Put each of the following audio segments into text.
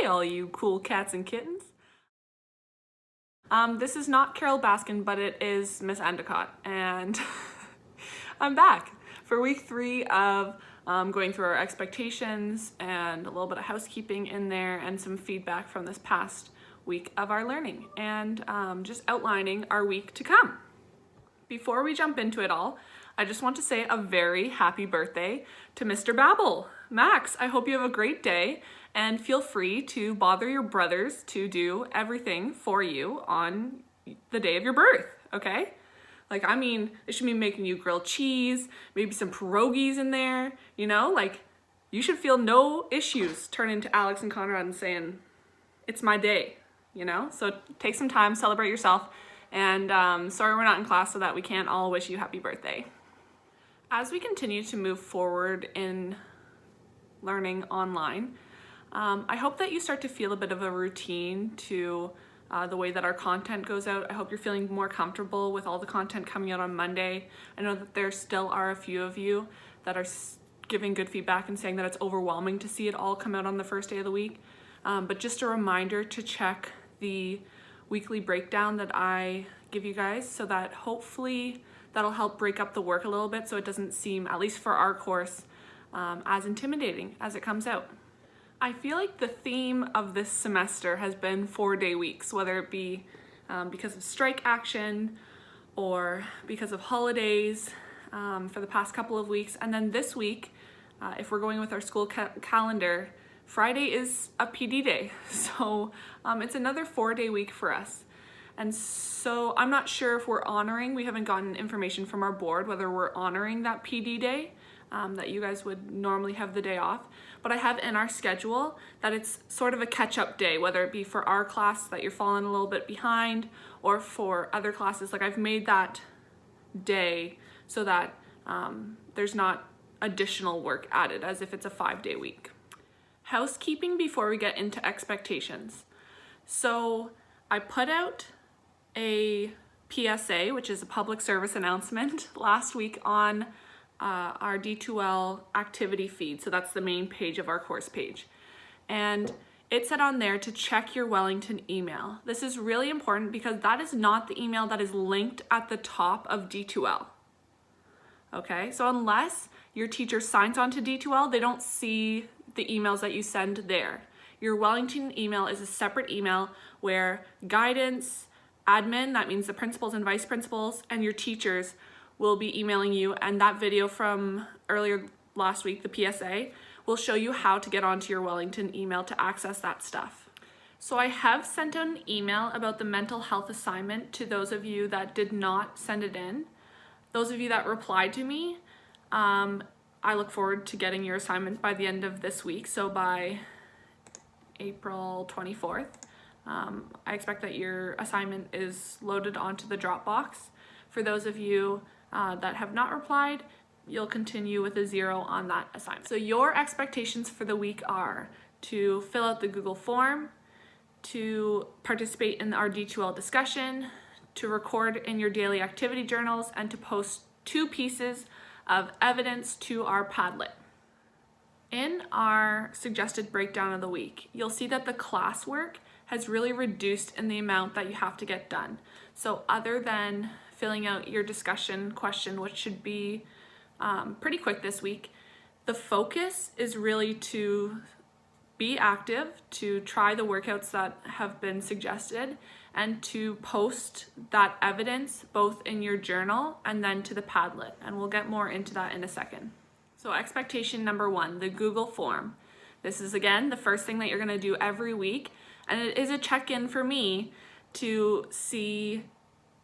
all you cool cats and kittens. This is not Carol Baskin, but it is Miss Endicott, and I'm back for week 3 of going through our expectations and a little bit of housekeeping in there and some feedback from this past week of our learning and just outlining our week to come. Before we jump into it all, I just want to say a very happy birthday to Mr. Babble. Max, I hope you have a great day and feel free to bother your brothers to do everything for you on the day of your birth, okay? Like, I mean, they should be making you grilled cheese, maybe some pierogies in there, you know? Like, you should feel no issues turning to Alex and Conrad and saying, it's my day, you know? So take some time, celebrate yourself, and sorry we're not in class so that we can't all wish you happy birthday. As we continue to move forward in learning online, I hope that you start to feel a bit of a routine to the way that our content goes out. I hope you're feeling more comfortable with all the content coming out on Monday. I know that there still are a few of you that are giving good feedback and saying that it's overwhelming to see it all come out on the first day of the week. But just a reminder to check the weekly breakdown that I give you guys so that hopefully that'll help break up the work a little bit so it doesn't seem, at least for our course, as intimidating as it comes out. I feel like the theme of this semester has been 4-day weeks, whether it be because of strike action or because of holidays for the past couple of weeks. And then this week, if we're going with our school calendar, Friday is a PD day. So it's another 4-day week for us. And so I'm not sure if we're honoring, we haven't gotten information from our board, whether we're honoring that PD day, that you guys would normally have the day off. But I have in our schedule that it's sort of a catch-up day, whether it be for our class that you're falling a little bit behind or for other classes. Like, I've made that day so that there's not additional work added as if it's a 5-day week. Housekeeping before we get into expectations. So I put out a PSA, which is a public service announcement, last week on our D2L activity feed. So that's the main page of our course page. And it said on there to check your Wellington email. This is really important because that is not the email that is linked at the top of D2L. Okay, so unless your teacher signs on to D2L, they don't see the emails that you send there. Your Wellington email is a separate email where guidance, admin, that means the principals and vice principals, and your teachers will be emailing you, and that video from earlier last week, the PSA, will show you how to get onto your Wellington email to access that stuff. So I have sent out an email about the mental health assignment to those of you that did not send it in. Those of you that replied to me, I look forward to getting your assignment by the end of this week, so by April 24th. I expect that your assignment is loaded onto the Dropbox. For those of you that have not replied, you'll continue with a 0 on that assignment. So your expectations for the week are to fill out the Google form, to participate in our D2L discussion, to record in your daily activity journals, and to post 2 pieces of evidence to our Padlet. In our suggested breakdown of the week, you'll see that the classwork has really reduced in the amount that you have to get done. So other than filling out your discussion question, which should be pretty quick this week, the focus is really to be active, to try the workouts that have been suggested, and to post that evidence both in your journal and then to the Padlet. And we'll get more into that in a second. So expectation number 1, the Google form. This is, again, the first thing that you're gonna do every week, and it is a check-in for me to see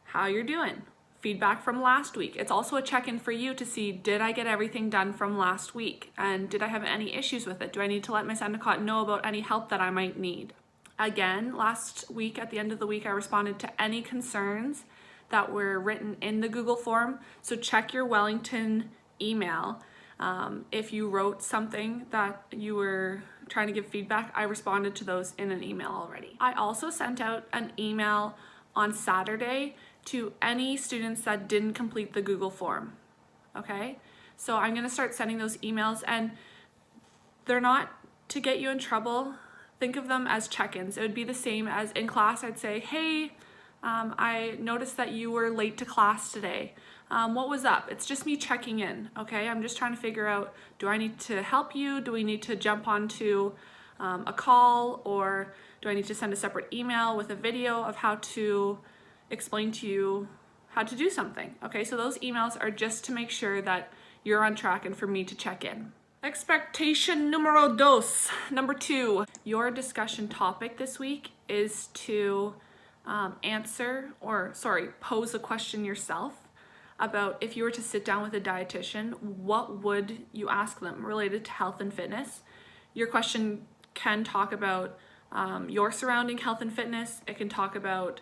how you're doing. Feedback from last week. It's also a check-in for you to see, did I get everything done from last week? And did I have any issues with it? Do I need to let Miss Endicott know about any help that I might need? Again, last week, at the end of the week, I responded to any concerns that were written in the Google form. So check your Wellington email. If you wrote something that you were trying to give feedback, I responded to those in an email already. I also sent out an email on Saturday to any students that didn't complete the Google form, okay? So I'm gonna start sending those emails, and they're not to get you in trouble. think of them as check-ins. It would be the same as in class. I'd say, hey, I noticed that you were late to class today. What was up? It's just me checking in, okay? I'm just trying to figure out, do I need to help you? Do we need to jump onto a call, or do I need to send a separate email with a video of how to explain to you how to do something? Okay, so those emails are just to make sure that you're on track and for me to check in. Expectation numero dos, number 2. Your discussion topic this week is to pose a question yourself about, if you were to sit down with a dietitian, what would you ask them related to health and fitness? Your question can talk about your surrounding health and fitness. It can talk about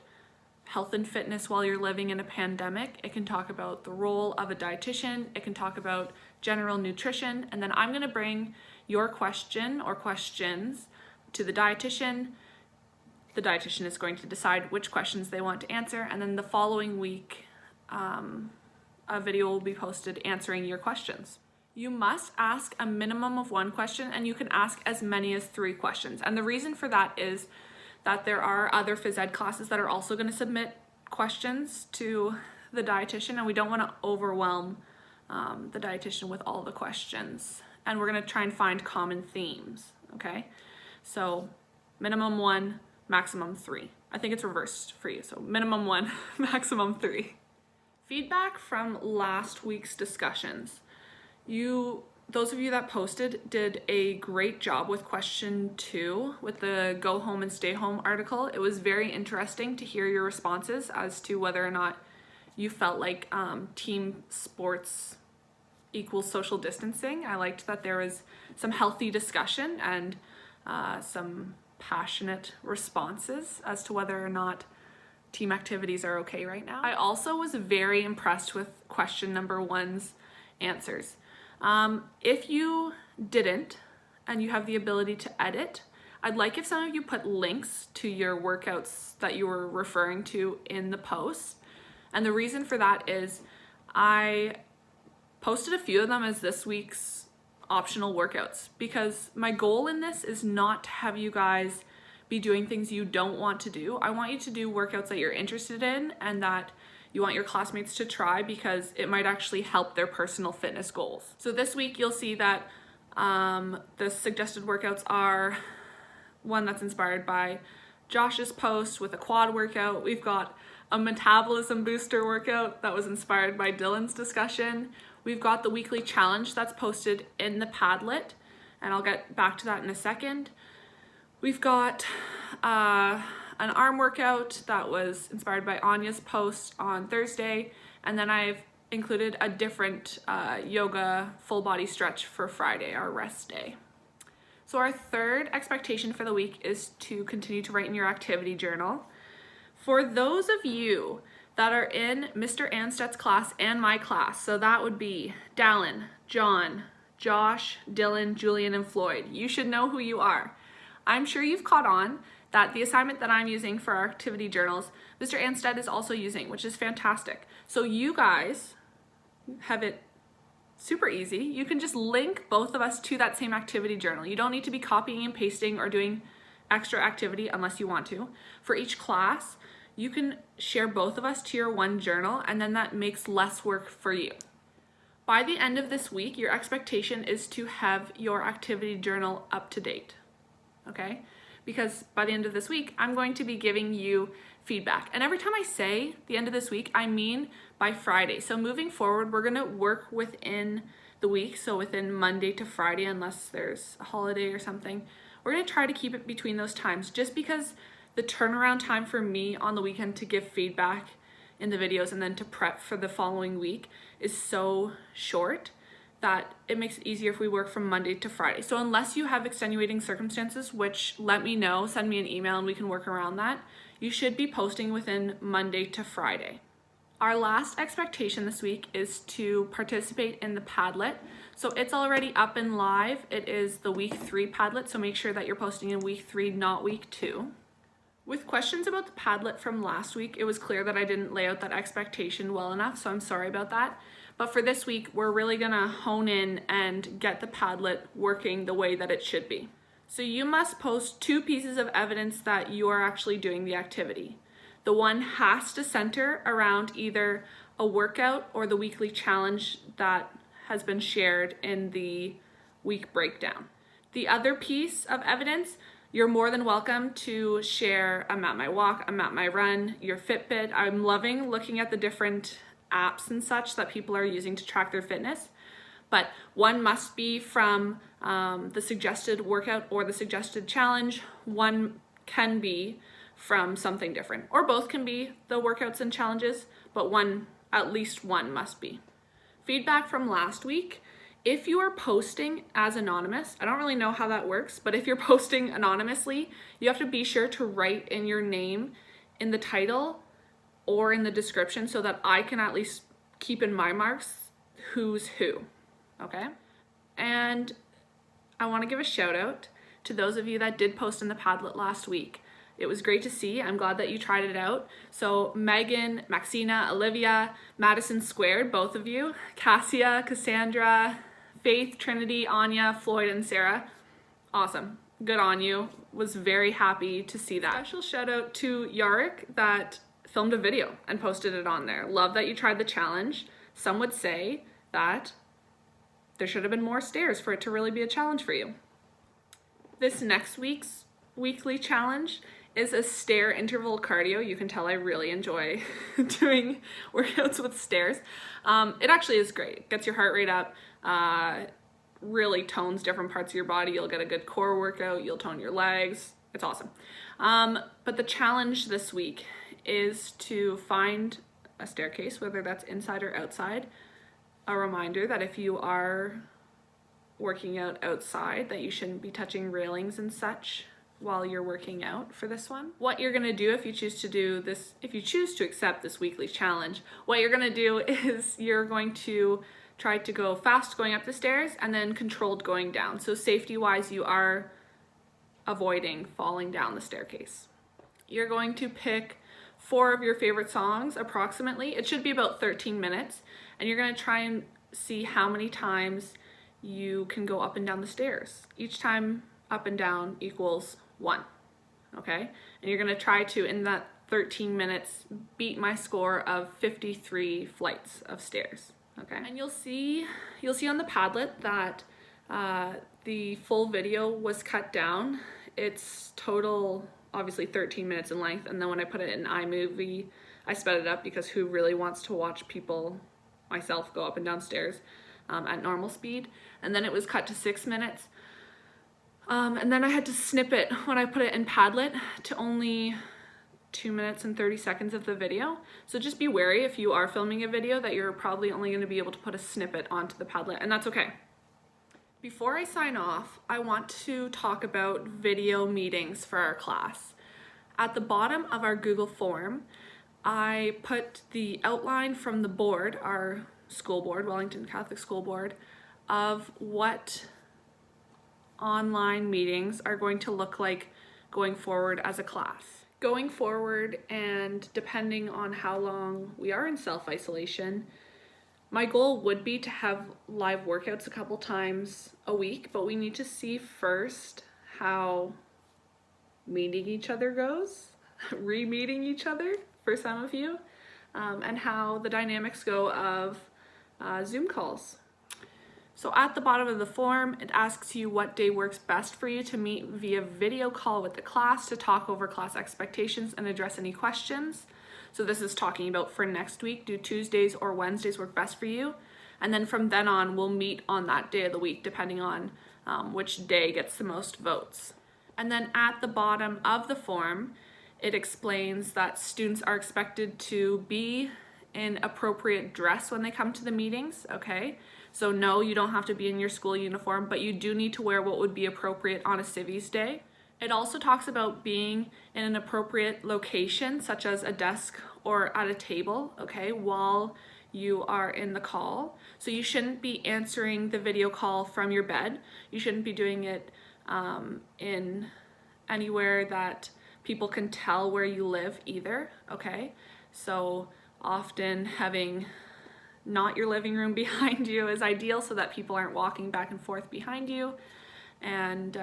health and fitness while you're living in a pandemic. It can talk about the role of a dietitian. It can talk about general nutrition. And then I'm going to bring your question or questions to the dietitian. The dietitian is going to decide which questions they want to answer. And then the following week, a video will be posted answering your questions. You must ask a minimum of 1 question, and you can ask as many as 3 questions. And the reason for that is that there are other phys ed classes that are also going to submit questions to the dietitian, and we don't want to overwhelm the dietitian with all the questions. And we're going to try and find common themes, okay? So minimum 1, maximum 3. I think it's reversed for you, so minimum 1, maximum 3. Feedback from last week's discussions. Those of you that posted did a great job with question 2 with the go home and stay home article. It was very interesting to hear your responses as to whether or not you felt like team sports equals social distancing. I liked that there was some healthy discussion and some passionate responses as to whether or not team activities are okay right now. I also was very impressed with question number 1's answers. If you didn't, and you have the ability to edit, I'd like if some of you put links to your workouts that you were referring to in the post. And the reason for that is I posted a few of them as this week's optional workouts, because my goal in this is not to have you guys be doing things you don't want to do. I want you to do workouts that you're interested in and that you want your classmates to try, because it might actually help their personal fitness goals. So this week you'll see that the suggested workouts are one that's inspired by Josh's post with a quad workout. We've got a metabolism booster workout that was inspired by Dylan's discussion. We've got the weekly challenge that's posted in the Padlet, and I'll get back to that in a second. We've got an arm workout that was inspired by Anya's post on Thursday, and then I've included a different yoga full body stretch for Friday, our rest day. So our third expectation for the week is to continue to write in your activity journal. For those of you that are in Mr. Anstedt's class and my class, so that would be Dallin, John, Josh, Dylan, Julian, and Floyd, you should know who you are. I'm sure you've caught on that the assignment that I'm using for our activity journals, Mr. Anstedt is also using, which is fantastic. So you guys have it super easy. You can just link both of us to that same activity journal. You don't need to be copying and pasting or doing extra activity unless you want to. For each class, you can share both of us to your one journal, and then that makes less work for you. By the end of this week, your expectation is to have your activity journal up to date, okay? Because by the end of this week, I'm going to be giving you feedback. And every time I say the end of this week, I mean by Friday. So moving forward, we're gonna work within the week, so within Monday to Friday, unless there's a holiday or something. We're gonna try to keep it between those times, just because the turnaround time for me on the weekend to give feedback in the videos and then to prep for the following week is so short that it makes it easier if we work from Monday to Friday. So unless you have extenuating circumstances, which let me know, send me an email and we can work around that, you should be posting within Monday to Friday. Our last expectation this week is to participate in the Padlet. So it's already up and live. It is the week 3 Padlet, so make sure that you're posting in week 3, not week 2. With questions about the Padlet from last week, it was clear that I didn't lay out that expectation well enough, so I'm sorry about that. But for this week, we're really gonna hone in and get the Padlet working the way that it should be. So you must post 2 pieces of evidence that you are actually doing the activity. The one has to center around either a workout or the weekly challenge that has been shared in the week breakdown. The other piece of evidence, you're more than welcome to share I'm at my walk, I'm at my run, your Fitbit. I'm loving looking at the different apps and such that people are using to track their fitness. But one must be from the suggested workout or the suggested challenge. One can be from something different, or both can be the workouts and challenges, but at least one must be. Feedback from last week. If you are posting as anonymous, I don't really know how that works, but if you're posting anonymously, you have to be sure to write in your name in the title or in the description so that I can at least keep in my marks who's who, okay? And I want to give a shout out to those of you that did post in the Padlet last week. It was great to see. I'm glad that you tried it out. So Megan, Maxina, Olivia, Madison Squared, both of you, Cassia, Cassandra, Faith, Trinity, Anya, Floyd, and Sarah. Awesome. Good on you. Was very happy to see that. Special shout out to Yarick that filmed a video and posted it on there. Love that you tried the challenge. Some would say that there should have been more stairs for it to really be a challenge for you. This next week's weekly challenge is a stair interval cardio. You can tell I really enjoy doing workouts with stairs. It actually is great. It gets your heart rate up, really tones different parts of your body. You'll get a good core workout, you'll tone your legs. It's awesome. But the challenge this week is to find a staircase, whether that's inside or outside. A reminder that if you are working out outside, that you shouldn't be touching railings and such while you're working out for this one. What you're gonna do if you choose to do this, if you choose to accept this weekly challenge, what you're gonna do is you're going to try to go fast going up the stairs and then controlled going down. So safety-wise, you are avoiding falling down the staircase. You're going to pick 4 of your favorite songs approximately. It should be about 13 minutes, and you're gonna try and see how many times you can go up and down the stairs. Each time up and down equals 1, okay? And you're gonna try to, in that 13 minutes, beat my score of 53 flights of stairs, okay? And you'll see on the Padlet that the full video was cut down. It's total, obviously 13 minutes in length, and then when I put it in iMovie, I sped it up because who really wants to watch people, myself, go up and down stairs at normal speed? And then it was cut to 6 minutes. And then I had to snip it when I put it in Padlet to only 2 minutes and 30 seconds of the video. So just be wary if you are filming a video that you're probably only going to be able to put a snippet onto the Padlet, and that's okay. Before I sign off, I want to talk about video meetings for our class. At the bottom of our Google form, I put the outline from the board, our school board, Wellington Catholic School Board, of what online meetings are going to look like going forward as a class. Going forward, and depending on how long we are in self-isolation, my goal would be to have live workouts a couple times a week, but we need to see first how meeting each other goes, re-meeting each other for some of you, and how the dynamics go of Zoom calls. So at the bottom of the form, it asks you what day works best for you to meet via video call with the class to talk over class expectations and address any questions. So this is talking about for next week, do Tuesdays or Wednesdays work best for you? And then from then on, we'll meet on that day of the week, depending on which day gets the most votes. And then at the bottom of the form, it explains that students are expected to be in appropriate dress when they come to the meetings, okay? So no, you don't have to be in your school uniform, but you do need to wear what would be appropriate on a Civies Day. It also talks about being in an appropriate location, such as a desk or at a table, okay, while you are in the call. So you shouldn't be answering the video call from your bed. You shouldn't be doing it in anywhere that people can tell where you live either, okay? So often having not your living room behind you is ideal so that people aren't walking back and forth behind you. And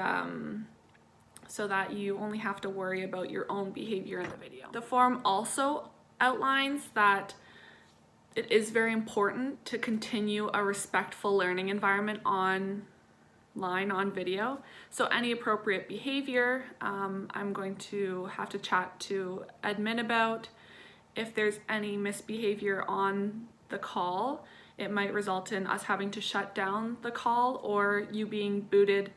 so that you only have to worry about your own behavior in the video. The form also outlines that it is very important to continue a respectful learning environment online on video. So any appropriate behavior, I'm going to have to chat to admin about. If there's any misbehavior on the call, it might result in us having to shut down the call or you being booted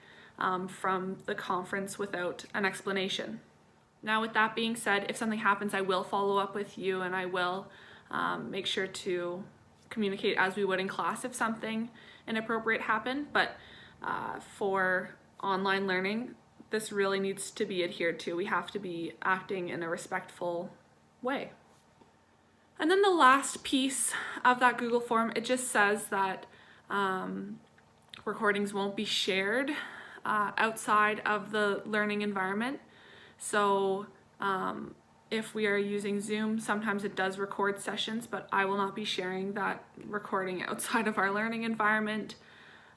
from the conference without an explanation. Now, with that being said, if something happens, I will follow up with you and I will make sure to communicate as we would in class if something inappropriate happened. But for online learning, this really needs to be adhered to. We have to be acting in a respectful way. And then the last piece of that Google form, it just says that recordings won't be shared outside of the learning environment. So if we are using Zoom, sometimes it does record sessions, but I will not be sharing that recording outside of our learning environment.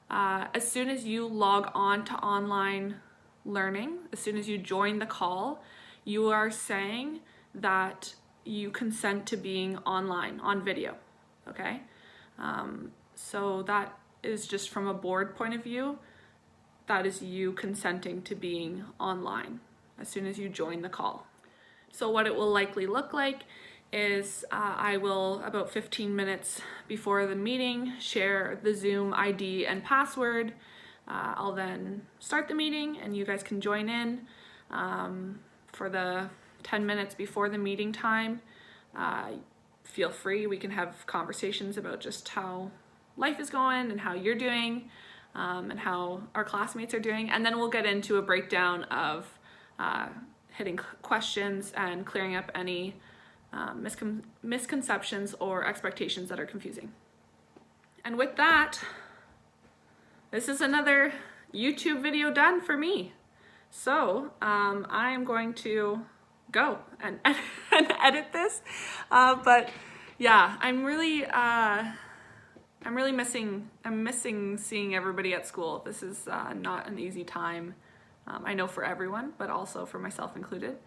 As soon as you log on to online learning, as soon as you join the call, you are saying that you consent to being online on video, okay? So that is just from a board point of view, that is you consenting to being online as soon as you join the call. So what it will likely look like is I will, about 15 minutes before the meeting, share the Zoom ID and password. I'll then start the meeting and you guys can join in for the 10 minutes before the meeting time. Feel free, we can have conversations about just how life is going and how you're doing and how our classmates are doing. And then we'll get into a breakdown of hitting questions and clearing up any misconceptions or expectations that are confusing. And with that, this is another YouTube video done for me. So I am going to go and edit this. But yeah, I'm missing seeing everybody at school. This is not an easy time. I know for everyone, but also for myself included.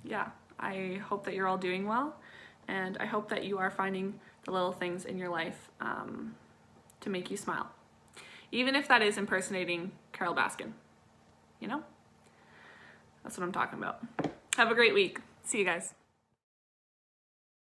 Yeah, I hope that you're all doing well, and I hope that you are finding the little things in your life to make you smile. Even if that is impersonating Carol Baskin, you know? That's what I'm talking about. Have a great week. See you guys.